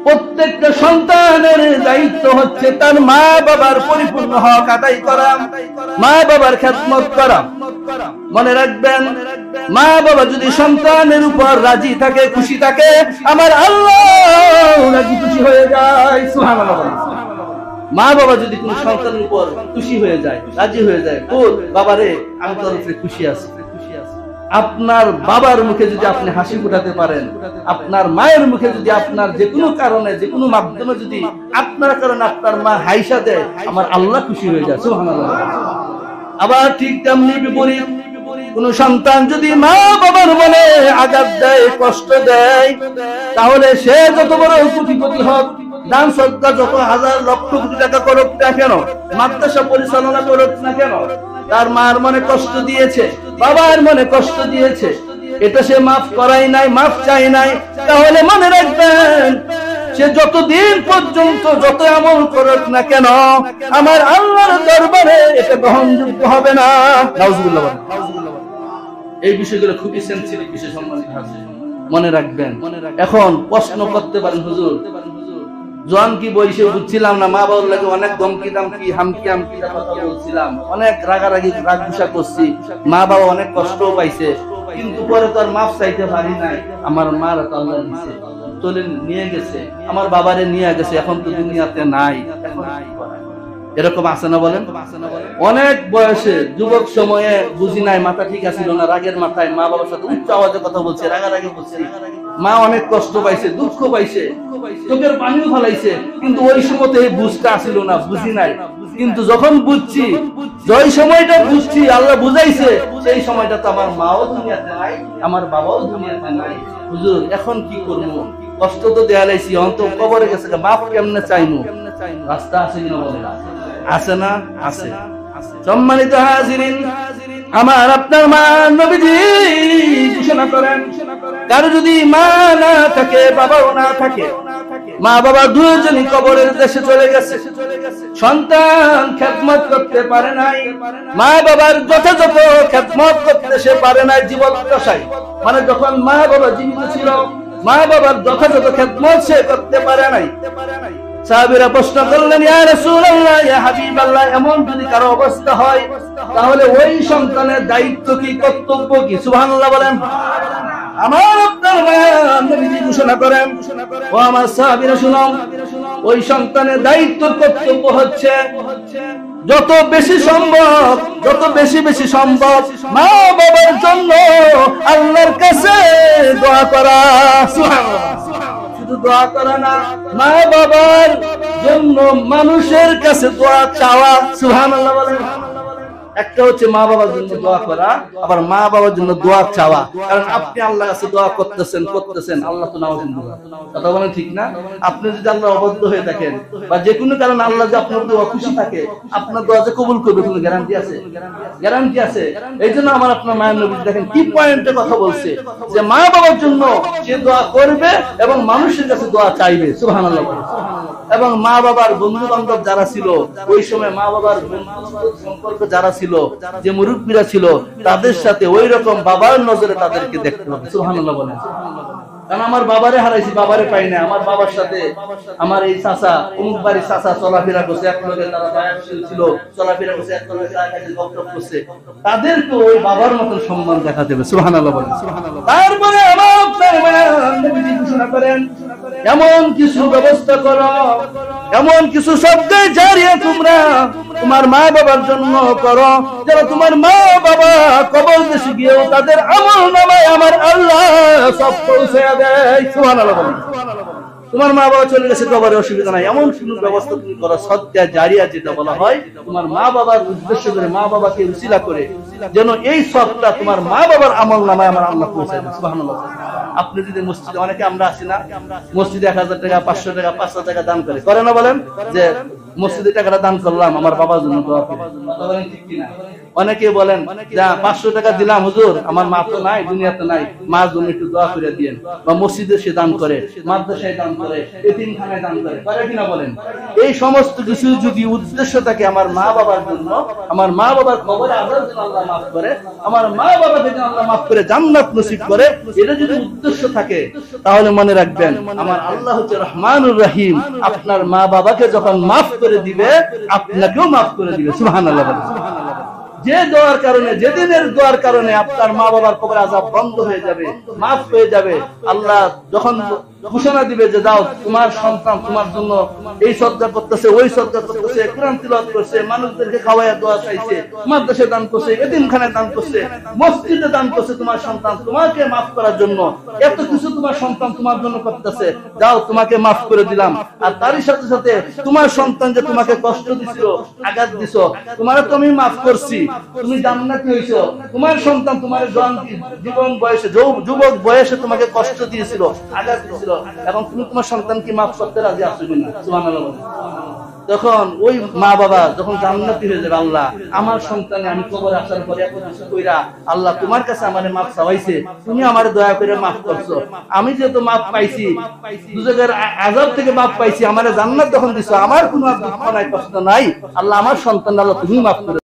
প্রত্যেকটা সন্তানের দায়িত্ব হচ্ছে তার মা বাবার পরিপূর্ণ হক আদায় করা, মা বাবার খেদমত করা। মনে রাখবেন, মা বাবা যদি সন্তানের উপর রাজি থাকে, খুশি থাকে, আমার আল্লাহ রাজি খুশি হয়ে যায়। সুবহানাল্লাহ। মা বাবা যদি কোন সন্তানের উপর খুশি হয়ে যায়, রাজি হয়ে যায়, বল বাবারে আমি তোর উপরে খুশি আছি। আপনার বাবার মুখে যদি আপনি হাসি ফুটাতে পারেন, আপনার মায়ের মুখে যদি আপনার যে কোনো কারণে, যে কোনো মাধ্যমে যদি আপনার কারণে আপনার মা হাইসা দেয়, আমার আল্লাহ খুশি হয়ে যায়। সুবহানাল্লাহ। আবার ঠিক তেমনি বিপরীত, কোন সন্তান যদি মা বাবার মনে আঘাত দেয়, কষ্ট দেয়, তাহলে সে যত বড় কোটিপতি হোক, দান সদকা যত হাজার লক্ষ কোটি টাকা করুক না কেন, মাদ্রাসা পরিচালনা করুক না কেন, তার মার মনে কষ্ট দিয়েছে, বাবার মনে কষ্ট দিয়েছে, এটা সে মাফ করাই নাই, মাফ চাই নাই, তাহলে মনে রাখবেন সে যতদিন পর্যন্ত যত আমল করুক না কেন, আমার আল্লাহর দরবারে এটা গ্রহণযোগ্য হবে না। নাউজুবিল্লাহ। এই বিষয়গুলো খুবই সেনসিটিভ বিষয়, সম্মানিত হাজির, মনে রাখবেন। এখন প্রশ্ন করতে পারেন, হুজুর জন কি বলছে বুঝছিলাম না, মা বাবার লাগে অনেক ধমকি দামকি হামকি হামকি কথা বলছিলাম, অনেক রাগারাগি রাগ গুসা করছি, মা বাবা অনেক কষ্ট পাইছে, কিন্তু পরে তো আর মাফ চাইতে পারি নাই। আমার মার তো আল্লাহ দিয়েছে, চলে নিয়ে গেছে, আমার বাবারে নিয়ে গেছে, এখন তো দুনিয়াতে নাই, এখন এরকম আছে না বলেন? অনেক বয়সে যুবক সময়ে বুঝি নাই, মাথা ঠিক আছিল না, রাগের মাথায় মা বাবার সাথে উচ্চ আওয়াজে কথা বলছে, রাগারাগি বলছে, মা অনেক কষ্ট পাইছে, দুঃখ পাইছে, চোখের পানিও ফেলাইছে, কিন্তু ওই সময়তে বুঝতে আসিল না, বুঝি নাই। কিন্তু যখন বুঝছি, যেই সময়টা বুঝছি আল্লাহ বুঝাইছে, সেই সময়টা তো আমার মাও দুনিয়াতে নাই, আমার বাবাও দুনিয়াতে নাই। হুজুর এখন কি করবো? কষ্ট তো দেয়া লাইছি, অন্ত কবরে গেছে, মাফ কেমনে চাইনু? রাস্তা আছে কিনা বলেন? আছে না? আছে। সম্মানিত হাজিরিন, আমার আপনার মা নবীজি ঘোষণা করেন, কারো যদি মা না থাকে, বাবাও না থাকে, মা বাবা দুজনই কবরের দেশে চলে গেছে, সন্তান খেদমত করতে পারে নাই, মা বাবার যথাযথ খেদমত করতে সে পারে নাই জীবদ্দশায়, মানে যখন মা বাবা জীবিত ছিল, মা বাবার যথাযথ খেদমত সে করতে পারে নাই। সাহাবীরা প্রশ্ন করলেন, ইয়া রাসূলুল্লাহ, ইয়া হাবিবাল্লাহ, এমন যদি কারো অবস্থা হয়, তাহলে ওই সন্তানের দায়িত্ব কি, কর্তব্য কি? সুবহানাল্লাহ বলেন। আমার আপনার নবীজি ঘোষণা করেন, ও আমার সাহাবীরা শুনো, ওই সন্তানের দায়িত্ব, কর্তব্য হচ্ছে যত বেশি সম্ভব, যত বেশি সম্ভব মা বাবার জন্য আল্লাহর কাছে দোয়া করা। সুবহানাল্লাহ। শুধু দোয়া করা না, মা বাবার জন্য মানুষের কাছে দোয়া চাওয়া। সুবহানাল্লাহ বলেন। একটা হচ্ছে মা বাবার জন্য দোয়া করা, আবার মা বাবার জন্য দোয়া চাওয়া। কারণ আপনি আল্লাহর কাছে দোয়া করতেছেন, আল্লাহ তো নাও কথা বলেন, ঠিক না? আপনি যদি আল্লাহ অবদ্ধ হয়ে থাকেন, বা যে কোনো কারণে আল্লাহ যে আপনার দোয়া খুশি থাকে, আপনার দোয়া যে কবুল করবে, কোনো গ্যারান্টি আছে? গ্যারান্টি আছে। এই জন্য আমার আপনার মায়ের নবী দেখেন কি পয়েন্টে কথা বলছে, যে মা বাবার জন্য সে দোয়া করবে এবং মানুষের কাছে দোয়া চাইবে। সুবহানাল্লাহ। এবং মা বাবার বন্ধু বান্ধব যারা ছিল, ওই সময় মা বাবার সম্পর্ক যারা ছিল, যে মুরব্বীরা ছিল, তাদের সাথে ওই রকম বাবার নজরে তাদেরকে দেখতে হবে। সুবহানাল্লাহ বলেন। কারণ আমার বাবারে হারাইছি, বাবারে পাই না, আমার বাবার সাথে আমার এই চাচা, অমুক বাড়ির চাচা চলাফেরা করছে, এক লগে তারা দায়াশীল ছিল, চলাফেরা করছে, এক লগে গপ্প করছে, তাদেরকে ওই বাবার মতন সম্মান দেখা যাবে। সুবহানাল্লাহ বলেন। তারপরে আমার নবীজি ঘোষণা করেন, এমন কিছু ব্যবস্থা করো, এমন কিছু শব্দে জারিয়ে তোমরা তোমার মা বাবার জন্য করো, যারা তোমার মা বাবা কবর দেশে গিয়েও তাদের আমল নামায় আমার আল্লাহ সব পৌঁছে দেয়। সুবহানাল্লাহ বলেন। তোমার মা বাবা চলে গেছে, কবরে অসুবিধা নাই, এমন কোন ব্যবস্থা তুমি করো, সদকা জারিয়া যেটা বলা হয়, তোমার মা বাবার উদ্দেশ্য করে, মা বাবাকে উসিলা করে, যেন এই সবটা তোমার মা বাবার আমল নামায় আমার আল্লাহ পৌঁছে দেয়। সুবহানাল্লাহ। আপনি যদি মসজিদে, অনেকে আমরা আছি না, মসজিদে 1000 টাকা, 500 টাকা, 500 টাকা দান করে না? বলেন যে মসজিদে টাকাটা দান করলাম আমার বাবার জন্য দোয়া করে, ঠিক কিনা? অনেকে বলেন যে 500 টাকা দিলাম হুজুর, আমার মা তো নাই, দুনিয়াতে নাই, মার জন্য একটু দোয়া করে দিয়েন। বা মসজিদে সে দান করে, মাদ্রাসায় দান করে, এতিমখানায় দান করে কিনা বলেন? এই সমস্ত কিছু যদি উদ্দেশ্য থাকে আমার মা বাবার জন্য, আমার মা বাবার কবরে আযাব যেন আল্লাহ আল্লাহ মাফ করে, আমার মা বাবাকে যেন আল্লাহ মাফ করে জান্নাত নসিব করে, এটা যদি উদ্দেশ্য থাকে তাহলে মনে রাখবেন আমার আল্লাহ হচ্ছে রহমানুর রহিম। আপনার মা বাবাকে যখন মাফ করে দিবে আপনাকেও মাফ করে দিবে। সুবহানাল্লাহ। যে দোয়ার কারণে, যেদিনের দোয়ার কারণে আপনার মা বাবার কবর আযাব বন্ধ হয়ে যাবে, মাফ হয়ে যাবে, আল্লাহ যখন ঘোষণা দিবে যে যাও তোমার সন্তান তোমার জন্য এই সদকা করতেছে, ওই সদকা করতেছে, কোরআন তিলাওয়াত করছে, মানুষদেরকে খাওয়ায়া দোয়া চাইছে, মাদ্রাসায় দান করছে, এতিমখানায় দান করছে, মসজিদে দান করছে, তোমার সন্তান তোমাকে মাফ করার জন্য এত কিছু তোমার সন্তান তোমার জন্য করতেছে, যাও তোমাকে মাফ করে দিলাম। আর তারই সাথে সাথে তোমার সন্তান যে তোমাকে কষ্ট দিছিল, আঘাত দিছো, তোমার তো আমি মাফ করছি, তুমি জান্নাতি হইছো। তোমার সন্তান তোমার জীবন বয়সে, যুবক বয়সে তোমাকে কষ্ট দিয়েছিল, আঘাত দিয়েছিল, এখন তুমি তোমার সন্তানকে মাফ করতে রাজি আছো কিনা? সুবহানাল্লাহ। তখন ওই মা বাবা যখন জান্নাতি হয়ে যাবে, আল্লাহ আমার সন্তানে আমি কবরে আসার পরে এত কিছু কইরা আল্লাহ তোমার কাছে আমারে মাফ চাইছে, তুমি আমারে দয়া করে মাফ করছো, আমি যেহেতু মাফ পাইছি, দুজকের আযাব থেকে মাফ পাইছি, আমারে জান্নাত যখন দিছো, আমার কোনো দুঃখ নাই, কষ্ট নাই, আল্লাহ আমার সন্তান আল্লাহ তুমি মাফ করে